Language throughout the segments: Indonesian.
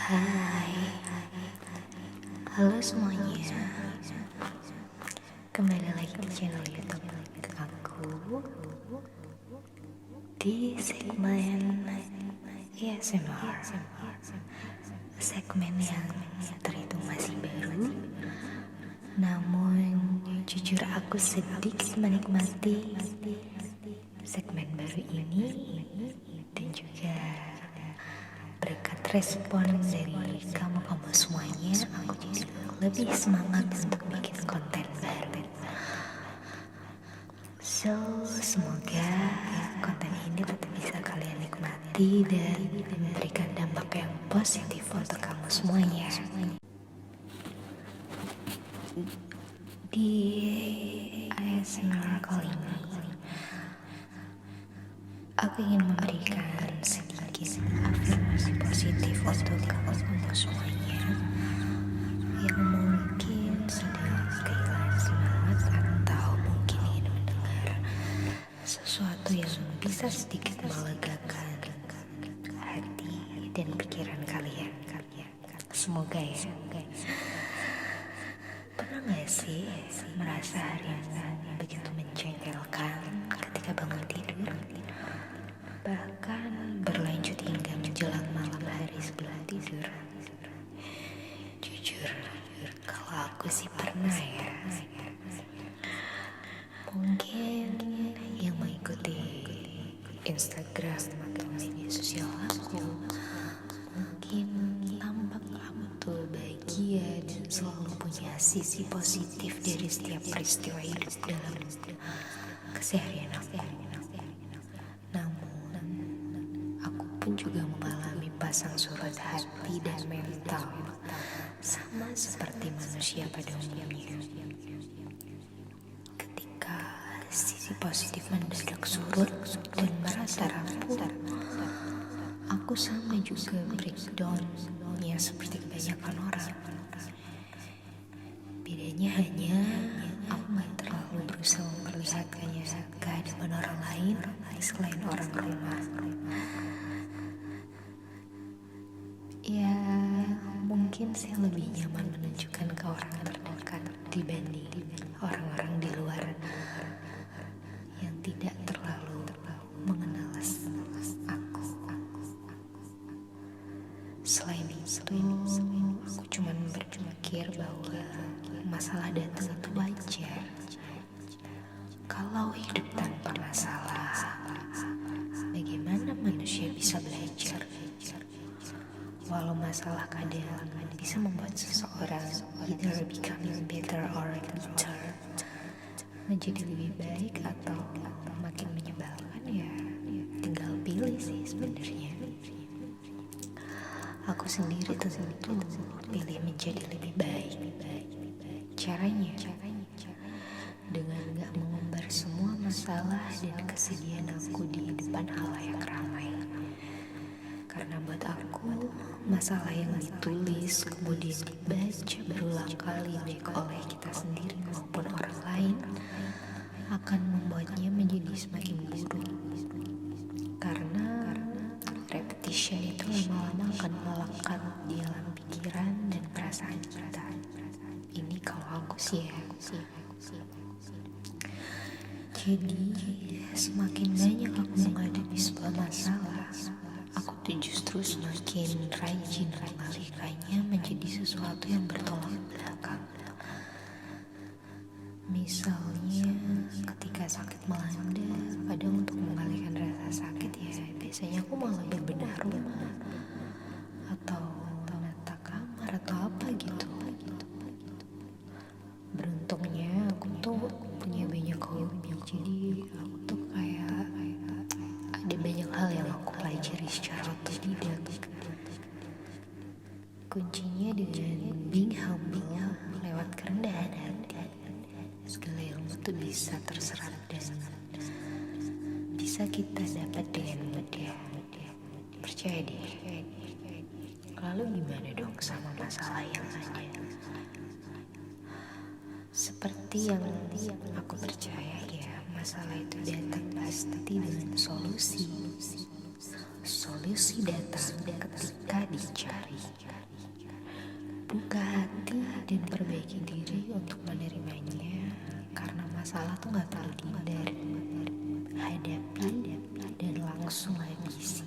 Hai, halo semuanya. Kembali lagi di channel YouTube aku di segmen ASMR. Segmen yang terhitung masih baru, namun jujur aku sedikit menikmati segmen baru ini, dan juga berkat respon dari kamu-kamu semuanya, aku jadi lebih semangat untuk bikin konten baru. So, semoga konten ini tetap bisa kalian nikmati dan memberikan dampak yang positif untuk kamu semuanya. Di ASMR kali ini, aku ingin memberikan sedikit afirmasi positif untuk kamu semuanya yang mungkin sedang kehilangan semangat atau mungkin ingin mendengar sesuatu yang bisa sedikit melegakan hati dan pikiran kalian. Semoga ya. Pernah gak sih merasa harimu begitu menjengkelkan ketika bangun tidur? Bahkan berlanjut hingga menjelang malam hari sebelum tidur. Jujur, kalau aku sih pernah ya. Mungkin yang mengikuti Instagram atau media sosial aku, mungkin tampak aku tuh bahagia dan selalu punya sisi positif dari setiap peristiwa hidup dalam keseharian aku. Namun, aku pun juga mengalami pasang surut hati dan mental, sama seperti manusia pada umumnya. Ketika sisi positif mendadak surut dan merasa rapuh, aku sama juga breakdown, ya seperti kebanyakan orang. Bedanya hanya aku gak terlalu berusaha memperlihatkannya ke hadapan orang lain selain orang rumah. Ya, mungkin saya lebih nyaman menunjukkan ke orang terdekat dibanding orang-orang di luar yang tidak terlalu mengenal aku. Selain itu, aku cuma berpikir bahwa masalah datang itu wajar. Kalau hidup tanpa masalah, bagaimana manusia bisa belajar? Walau masalah kadang bisa membuat seseorang either becoming better or bitter, menjadi lebih baik atau makin menyebalkan, ya tinggal pilih sih sebenarnya. Aku sendiri tentu pilih menjadi lebih baik. Caranya dengan gak mengumbar semua masalah dan kesedihan aku di depan halayak ramai. Karena buat aku, masalah yang ditulis kemudian dibaca berulang kali baik oleh kita sendiri maupun orang lain akan membuatnya menjadi semakin buruk. Karena repetition itu lama-lama akan melekat di dalam pikiran dan perasaan kita. Ini kalau aku sih ya. Jadi semakin banyak aku menghadapi sebuah masalah, aku tuh justru semakin rajin mengalihkannya menjadi sesuatu yang bertolak belakang. Misalnya ketika sakit melanda, kadang untuk mengalihkan rasa sakit ya biasanya aku malah berbenah rumah atau menata kamar atau apa gitu. Beruntungnya aku tuh punya banyak hobi, jadi aku tuh kayak ada banyak hal yang aku pelajari secara otodidak. Kuncinya dengan being humble lewat kerendahan hati, segala ilmu tuh bisa terserap dan bisa kita dapat dengan mudah. Percaya deh. Lalu gimana dong sama masalah yang ada? Seperti yang aku percaya ya, masalah itu datang pasti dengan solusi. Solusi datang ketika dicari. Buka hati dan perbaiki diri untuk menerimanya, karena masalah tuh gak perlu dihindari. Hadapi dan langsung habisi.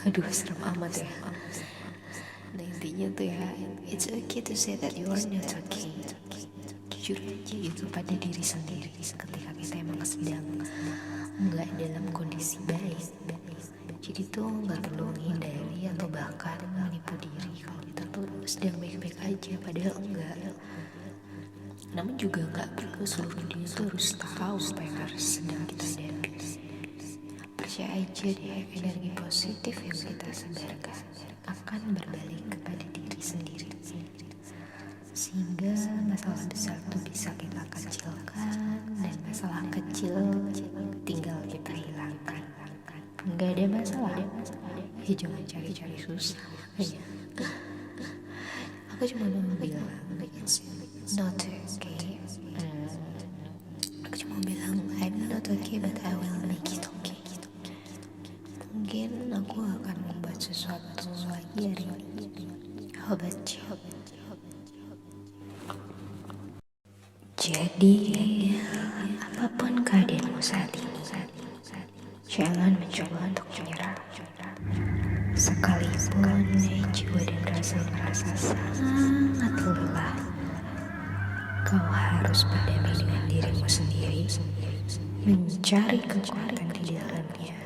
Aduh, serem amat ya. Nah, intinya tuh ya, it's okay to say that you are not okay. Jujur aja gitu pada diri sendiri ketika kita emang sedang nggak dalam kondisi baik. Jadi tuh nggak perlu menghindari atau bahkan menipu diri kalau kita tuh sedang baik-baik aja, padahal enggak. Namun juga nggak perlu seluruh dunia tuh harus tahu apa yang harus sedang kita hadapi. Percaya aja deh, energi positif yang kita sebarkan akan berbalik kepada diri sendiri, sehingga masalah besar tuh bisa kita kecilkan dan masalah kecil tinggal kita hilangkan. Nggak ada masalah, ya jangan cari-cari susah. Aku cuma mau bilang it's not okay. Aku cuma bilang I'm not okay but I will make it okay. Mungkin aku akan membuat sesuatu lagi hari ini. How about you? Jadi, apapun keadaanmu saat ini, jangan mencoba untuk menyerah. Sekalipun jiwa dan rasa merasa sangat lelah, kau harus berdamai dengan dirimu sendiri, mencari kekuatan di dalamnya,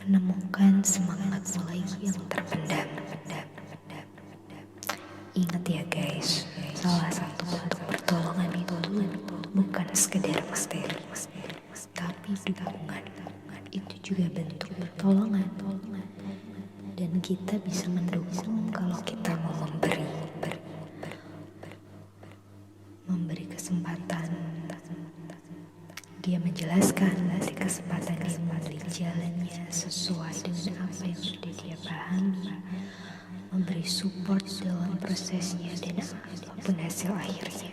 menemukan semangat lagi yang terpendam. Ingat ya guys, salah satu bentuk pertolongan itu bukan sekedar materi, tapi dukungan. Itu juga bentuk pertolongan. Dan kita bisa mendukung kalau kita mau memberi kesempatan. Dia menjelaskan dari kesempatan dia memilih jalannya sesuai dengan apa yang sudah dia pahami, memberi support dalam prosesnya dan apapun hasil akhirnya.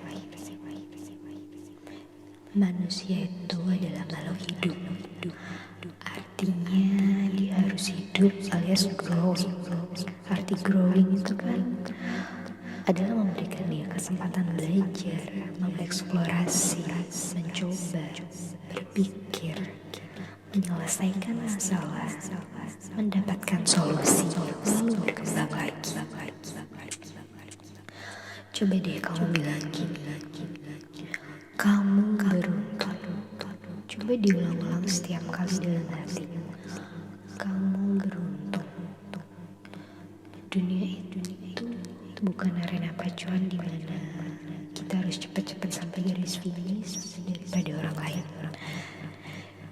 Manusia itu adalah makhluk hidup. Artinya dia harus hidup alias growing. Arti growing itu kan adalah memberikan dia kesempatan belajar, mengeksplorasi, mencoba, berpikir, menyelesaikan masalah, mendapatkan solusi, lalu berkembang lagi. Coba deh kamu bilang gini, kamu beruntung. Coba diulang-ulang setiap kali dalam hati. Kamu beruntung. Dunia itu bukan arena pacuan di mana kita harus cepat-cepat sampai garis finish daripada orang lain.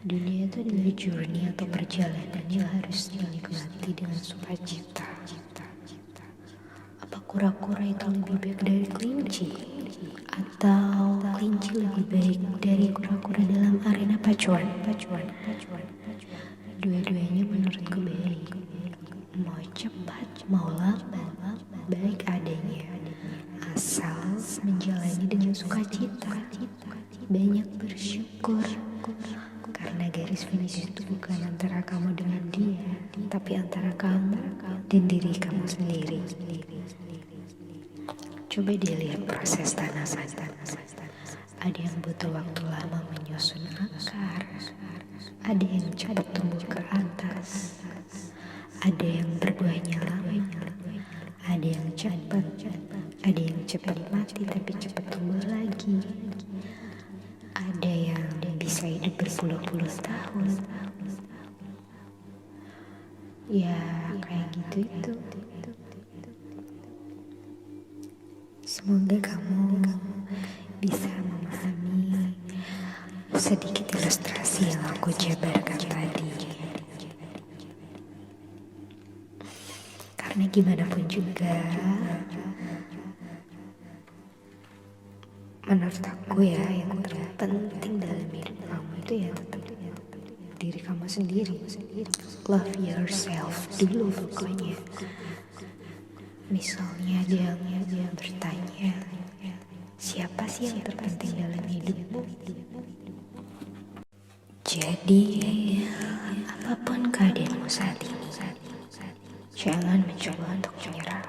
Dunia itu adalah journey atau perjalanan yang harus dinikmati dengan sukacita. Apa kura-kura itu lebih baik dari kelinci? Atau kelinci lebih baik dari kura-kura dalam arena pacuan? Dua-duanya menurutku baik. Mau cepat, mau lambat, baik adanya. Asal menjalani dengan sukacita. Banyak bersyukur. Karena garis finish itu bukan antara kamu dengan dia, tapi antara kamu dan diri kamu sendiri. Coba dilihat proses tanaman. Ada yang butuh waktu lama menyusun akar, ada yang cepat tumbuh ke atas, ada yang berbuahnya lama, ada yang cepat mati tapi cepat tumbuh lagi, ada yang bisa hidup berpuluh-puluh tahun. Ya kayak gitu itu. Semoga kamu bisa memahami sedikit ilustrasi yang aku jabarkan tadi. Karena gimana pun juga, menurut aku ya, yang terpenting dalam hidup kamu itu ya tetap diri kamu sendiri. Love yourself dulu pokoknya. Misalnya dia bertanya, siapa sih yang terpenting dalam hidupmu? Jadi Apapun keadaanmu saat ini, jangan mencoba untuk menyerah.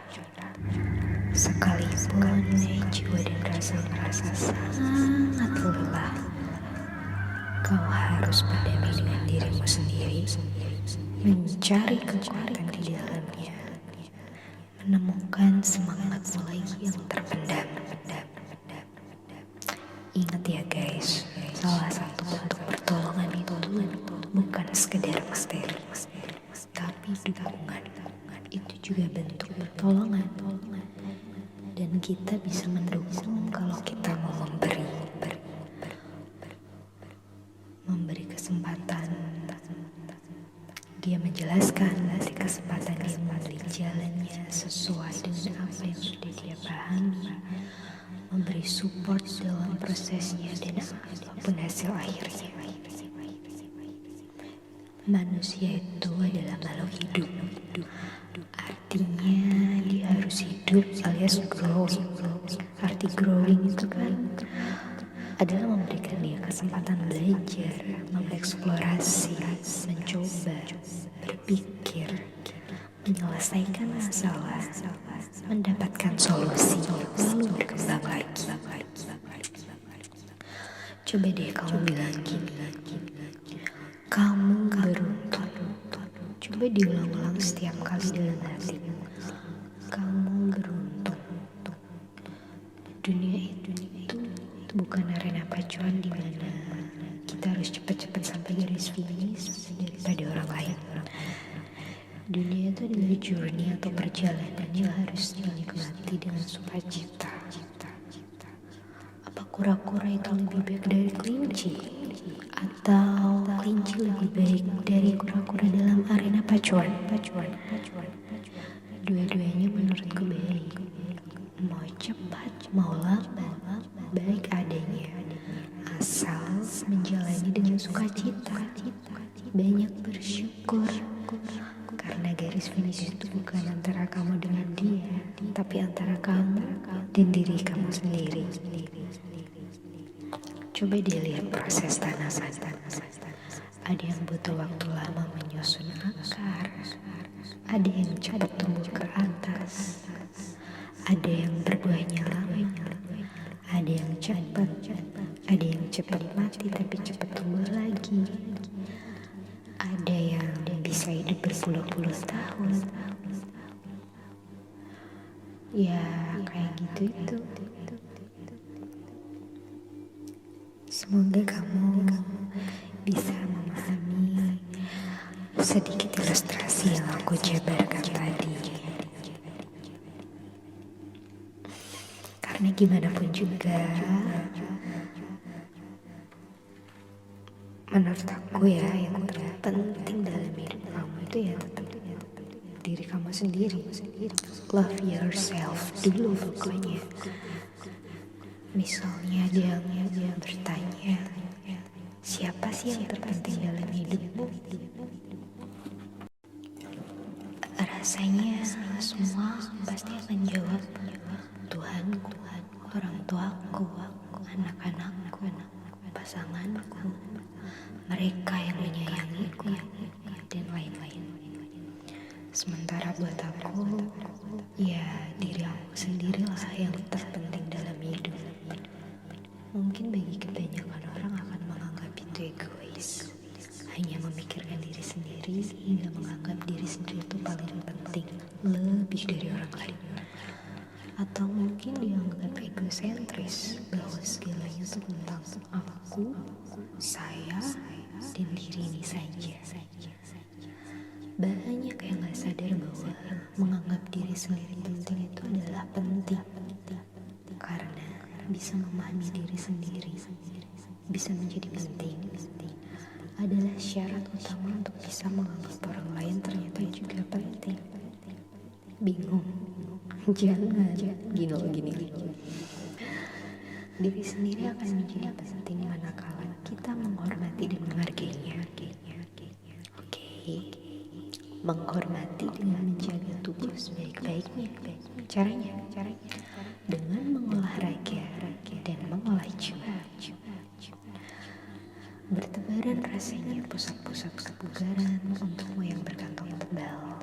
Sekalipun jiwa dan rasa merasa sangat lelah, kau harus berdamai dengan dirimu sendiri, mencari kekuatan di dalamnya, menemukan semangatmu lagi yang terpendam. Ingat ya guys, salah satu bentuk pertolongan itu bukan sekedar materi, tapi dukungan. Itu juga bentuk pertolongan. Dan kita bisa mendukung kalau kita mau memberi kesempatan. Dia menjelaskan dari kesempatan dia memilih jalannya sesuai dengan apa yang sudah dia pahami, memberi support dalam prosesnya dan apapun hasil akhirnya. Manusia itu adalah makhluk hidup. Artinya dia harus hidup alias growing. Arti growing itu kan adalah memberikan dia kesempatan belajar, mengeksplorasi, mencoba, berpikir, menyelesaikan masalah, mendapatkan solusi, lalu berkembang lagi. Coba deh kamu bilang gini, kamu beruntung. Coba diulang-ulang setiap kali dalam hati. Kamu beruntung. Dunia itu bukan arena pacuan di mana kita harus cepat-cepat sampai garis finish daripada orang lain. Dunia itu adalah journey atau perjalanan yang harus dinikmati dengan sukacita. Apa kura-kura itu lebih baik dari kelinci? Atau kelinci lebih baik dari kura-kura dalam arena pacuan? Dua-duanya menurutku baik. Mau cepat, mau lambat, baik adanya. Asal menjalani dengan sukacita. Banyak bersyukur. Karena garis finish itu bukan antara kamu dengan dia, tapi antara kamu dan diri kamu sendiri. Coba dilihat proses tanaman. Ada yang butuh waktu lama menyusun akar, ada yang cepat tumbuh ke atas, ada yang berbuahnya lama, ada yang cepat, ada yang cepat mati tapi cepat tumbuh lagi, ada yang bisa hidup berpuluh-puluh tahun. Ya kayak gitu itu. Semoga kamu bisa memahami sedikit ilustrasi yang aku jabarkan tadi. Karena gimana pun juga, menurut aku ya, yang terpenting dalam hidup kamu itu ya tetap diri kamu sendiri. Love yourself dulu pokoknya. Misalnya dia bertanya, siapa sih yang terpenting dalam hidupmu? Rasanya semua pasti akan jawab, Tuhanku, orang tuaku, anak-anakku, pasanganku, mereka yang menyayangiku, dan lain-lain. Sementara buat aku, ya diri aku sendirilah yang terpenting dalam hidup. Mungkin bagi kebanyakan orang akan menganggap itu egois, hanya memikirkan diri sendiri hingga menganggap diri sendiri itu paling penting, lebih dari orang lain. Atau mungkin dianggap egosentris, bahwa segalanya itu tentang aku, saya, dan diri ini saja. Banyak yang gak sadar bahwa menganggap diri sendiri penting itu adalah penting, karena bisa memahami diri sendiri, bisa menjadi penting, adalah syarat utama untuk bisa menganggap orang lain ternyata juga penting. Bingung? Jangan gini. Diri sendiri akan menjadi penting manakala kita menghormati dan menghargainya. Oke. Menghormati dengan menjaga tubuh sebaik-baiknya. Caranya dengan mengolah raga dan mengolah jiwa. Bertebaran rasanya pusat-pusat kebugaran untukmu yang berkantong tebal.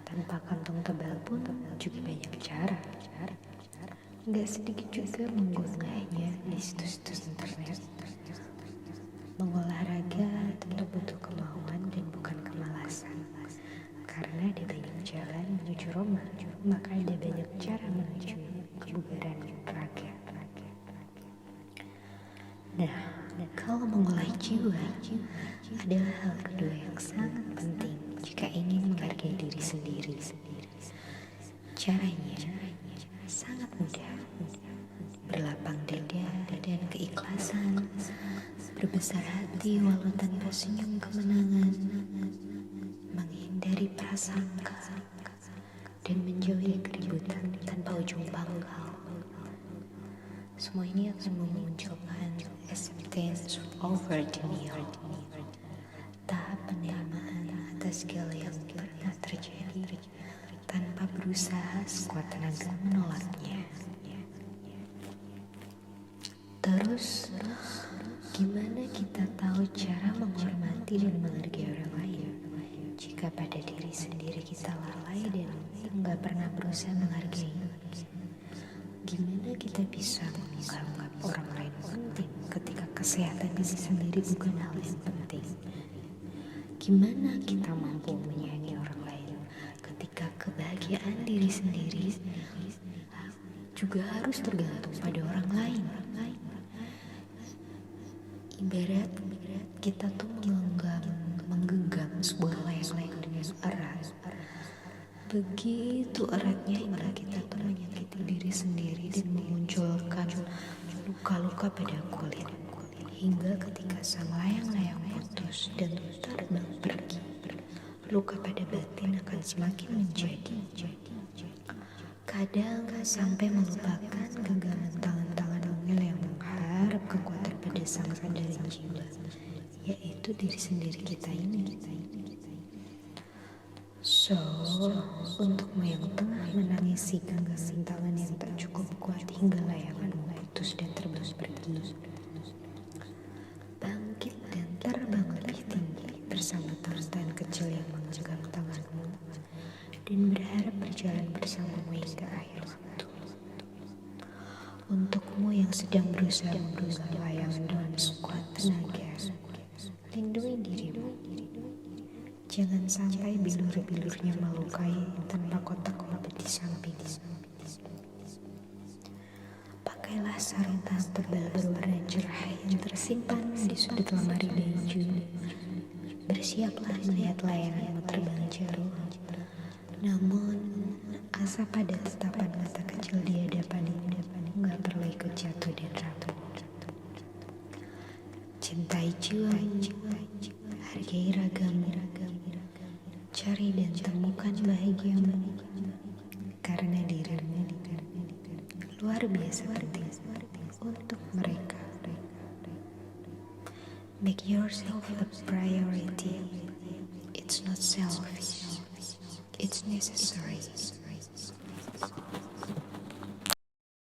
Tanpa kantong tebal pun juga banyak cara. Gak sedikit juga mengunggahnya di situs-situs internet. Mengolahraga tentu butuh kemauan dan bukan kemalasan. Karena ada banyak jalan menuju Roma, maka ada banyak cara menuju kebugaran raga. Nah, kalau mengolah jiwa adalah hal kedua yang sangat penting jika ingin menghargai diri sendiri. Caranya sangat mudah. Berlapang dada dan keikhlasan, berbesar hati walau tanpa senyum kemenangan, menghindari prasangka, dan menjauhi keributan tanpa ujung pangkal. Semua ini akan memunculkan acceptance over denial, tahap penerimaan atas segala yang pernah terjadi tanpa berusaha sekuat tenaga menolaknya. Terus, gimana kita tahu cara menghormati dan menghargai orang lain jika pada diri sendiri kita lalai dan nggak pernah berusaha menghargai? Gimana kita bisa menganggap orang lain penting ketika kesehatan diri sendiri bukan hal yang penting? Gimana kita mampu menyayangi orang lain ketika kebahagiaan diri sendiri juga harus tergantung pada orang lain? Ibarat kita tuh menggenggam sebuah layang-layang dengan erat. Begitu eratnya hingga kita tuh menyakiti diri sendiri dan memunculkan luka-luka pada kulit. Hingga ketika sang layang-layang putus dan terbang pergi, luka pada batin akan semakin menjadi. Kadang sampai melupakan genggaman tangan-tangan mungil yang mengharap kekuatan pada sang sandaran jiwa, yaitu diri sendiri kita ini. So, untukmu yang tengah menangisi genggaman tangan yang tak cukup kuat hingga layanganmu putus dan terbang pergi, bangkit dan terbang lebih tinggi bersama tangan kecil yang menggenggam tanganmu dan berharap berjalan bersamamu hingga akhir waktu. Untukmu yang sedang berusaha menggenggam layangan dengan sekuat tenaga, lindungi dirimu. Jangan sampai bilur-bilurnya melukai tanpa kotak obat di samping. Pakailah sarung tangan tebal berwarna cerah yang tersimpan di sudut lemari baju. Bersiaplah melihat layanganmu terbang jauh. Namun, asa pada tatapan mata kecil di hadapanmu nggak perlu ikut jatuh dan rapuh. Cintai jiwamu, hargai ragamu, cari dan temukan bahagiamu, karena dirimu luar biasa penting untuk mereka. Make yourself a priority. It's not selfish, it's necessary.